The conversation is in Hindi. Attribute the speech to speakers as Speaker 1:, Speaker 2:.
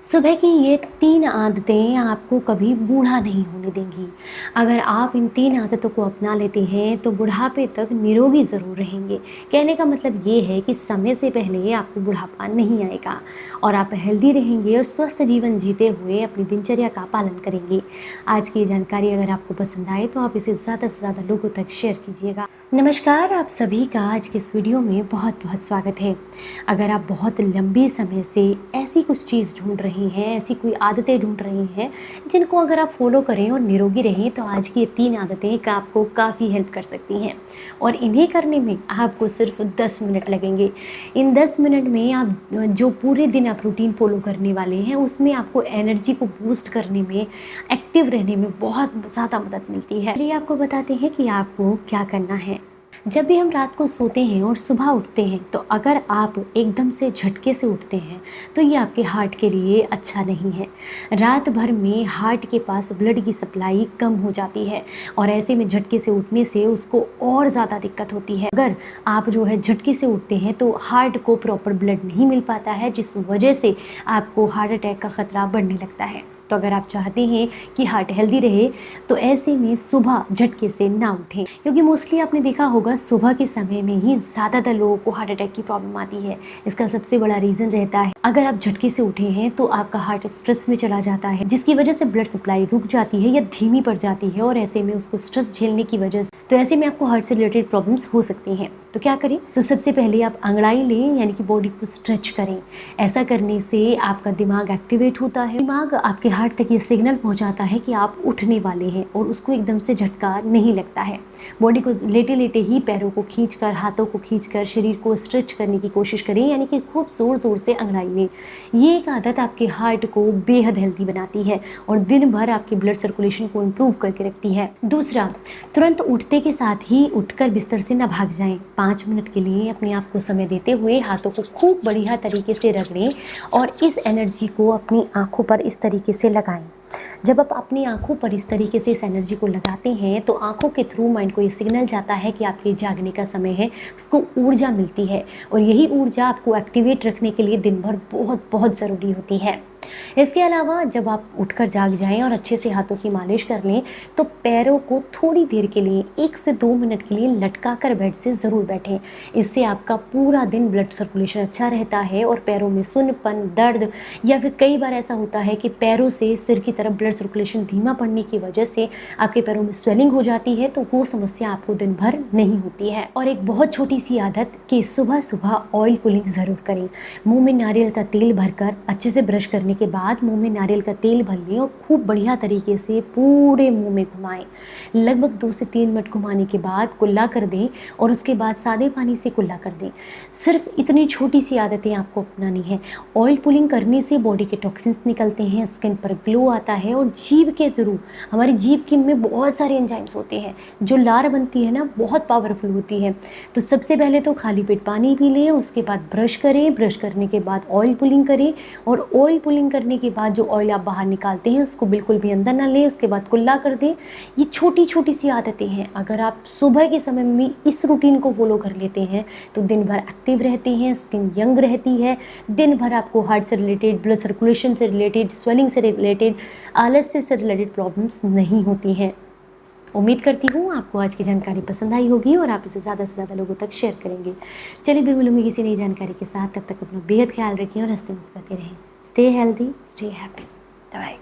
Speaker 1: सुबह की ये 3 आदतें आपको कभी बूढ़ा नहीं होने देंगी। अगर आप इन 3 आदतों को अपना लेते हैं तो बुढ़ापे तक निरोगी ज़रूर रहेंगे। कहने का मतलब ये है कि समय से पहले आपको बुढ़ापा नहीं आएगा और आप हेल्दी रहेंगे और स्वस्थ जीवन जीते हुए अपनी दिनचर्या का पालन करेंगे। आज की ये जानकारी अगर आपको पसंद आए तो आप इसे ज़्यादा से ज़्यादा लोगों तक शेयर कीजिएगा। नमस्कार, आप सभी का आज की इस वीडियो में बहुत बहुत स्वागत है। अगर आप बहुत लंबे समय से ऐसी कुछ चीज़ ढूंढ रही हैं, ऐसी कोई आदतें ढूंढ रही हैं जिनको अगर आप फॉलो करें और निरोगी रहें तो आज की ये 3 आदतें आपको काफ़ी हेल्प कर सकती हैं और इन्हें करने में आपको सिर्फ 10 मिनट लगेंगे। इन 10 मिनट में आप जो पूरे दिन आप रूटीन फॉलो करने वाले हैं उसमें आपको एनर्जी को बूस्ट करने में, एक्टिव रहने में बहुत ज़्यादा मदद मिलती है। चलिए आपको बताते हैं कि आपको क्या करना है। जब भी हम रात को सोते हैं और सुबह उठते हैं तो अगर आप एकदम से झटके से उठते हैं तो ये आपके हार्ट के लिए अच्छा नहीं है। रात भर में हार्ट के पास ब्लड की सप्लाई कम हो जाती है और ऐसे में झटके से उठने से उसको और ज़्यादा दिक्कत होती है। अगर आप जो है झटके से उठते हैं तो हार्ट को प्रॉपर ब्लड नहीं मिल पाता है, जिस वजह से आपको हार्ट अटैक का ख़तरा बढ़ने लगता है। तो अगर आप चाहते हैं कि हार्ट हेल्दी रहे तो ऐसे में सुबह झटके से ना उठें, क्योंकि मोस्टली आपने देखा होगा सुबह के समय में ही ज़्यादातर लोगों को हार्ट अटैक की प्रॉब्लम आती है। इसका सबसे बड़ा रीज़न रहता है अगर आप झटके से उठे हैं तो आपका हार्ट स्ट्रेस में चला जाता है, जिसकी वजह से ब्लड सप्लाई रुक जाती है या धीमी पड़ जाती है और ऐसे में उसको स्ट्रेस झेलने की वजह से तो ऐसे में आपको हार्ट से रिलेटेड प्रॉब्लम्स हो सकती हैं। तो क्या करें? तो सबसे पहले आप अंगड़ाई लें, यानी कि बॉडी को स्ट्रेच करें। ऐसा करने से आपका दिमाग एक्टिवेट होता है। दिमाग आपके हार्ट तक ये सिग्नल पहुंचाता है कि आप उठने वाले हैं और उसको एकदम से झटका नहीं लगता है। बॉडी को लेटे लेटे ही पैरों को खींचकर, हाथों को खींचकर शरीर को स्ट्रेच करने की कोशिश करें, यानी कि खूब जोर जोर से अंगड़ाई लें। ये एक आदत आपके हार्ट को बेहद हेल्दी बनाती है और दिन भर आपके ब्लड सर्कुलेशन को इम्प्रूव करके रखती है। दूसरा, तुरंत उठते के साथ ही उठकर बिस्तर से न भाग जाएं। 5 मिनट के लिए अपने आप को समय देते हुए हाथों को खूब बढ़िया तरीके से रगड़ें और इस एनर्जी को अपनी आंखों पर इस तरीके से लगाएं। जब आप अपनी आंखों पर इस तरीके से इस एनर्जी को लगाते हैं तो आंखों के थ्रू माइंड को ये सिग्नल जाता है कि आपके जागने का समय है, उसको ऊर्जा मिलती है और यही ऊर्जा आपको एक्टिवेट रखने के लिए दिन भर बहुत बहुत ज़रूरी होती है। इसके अलावा जब आप उठकर जाग जाएं और अच्छे से हाथों की मालिश कर लें तो पैरों को थोड़ी देर के लिए 1 से 2 मिनट के लिए लटका कर बेड से ज़रूर बैठें। इससे आपका पूरा दिन ब्लड सर्कुलेशन अच्छा रहता है और पैरों में सुन्नपन, दर्द या फिर कई बार ऐसा होता है कि पैरों से सिर की तरफ ब्लड सर्कुलेशन धीमा पड़ने की वजह से आपके पैरों में स्वेलिंग हो जाती है, तो वो समस्या आपको दिन भर नहीं होती है। और एक बहुत छोटी सी आदत कि सुबह सुबह ऑयल पुलिंग ज़रूर करें। मुँह में नारियल का तेल भरकर अच्छे से ब्रश करने के बाद मुंह में नारियल का तेल भर लें और खूब बढ़िया तरीके से पूरे मुंह में घुमाएं। लगभग 2 से 3 मिनट घुमाने के बाद कुल्ला कर दें और उसके बाद सादे पानी से कुल्ला कर दें। सिर्फ इतनी छोटी सी आदतें आपको अपनानी है। ऑयल पुलिंग करने से बॉडी के टॉक्सिन्स निकलते हैं, स्किन पर ग्लो आता है और जीभ के थ्रू, हमारी जीभ के में बहुत सारे एंजाइम्स होते हैं, जो लार बनती है ना, बहुत पावरफुल होती है। तो सबसे पहले तो खाली पेट पानी पी लें, उसके बाद ब्रश करें, ब्रश करने के बाद ऑयल पुलिंग करें और ऑयल पुलिंग करने के बाद जो ऑयल आप बाहर निकालते हैं उसको बिल्कुल भी अंदर ना लें, उसके बाद कुल्ला कर दें। ये छोटी छोटी सी आदतें हैं, अगर आप सुबह के समय में इस रूटीन को फॉलो कर लेते हैं तो दिन भर एक्टिव रहते हैं, स्किन यंग रहती है, दिन भर आपको हार्ट से रिलेटेड, ब्लड सर्कुलेशन से रिलेटेड, स्वेलिंग से रिलेटेड, आलस्य से रिलेटेड प्रॉब्लम्स नहीं होती हैं। उम्मीद करती हूँ आपको आज की जानकारी पसंद आई होगी और आप इसे ज़्यादा से ज़्यादा लोगों तक शेयर करेंगे। चलिए फिर मिलूंगी किसी नई जानकारी के साथ, तब तक अपना बेहद ख्याल रखें और हंसते मुस्कुराते रहें। Stay healthy, stay happy. Bye.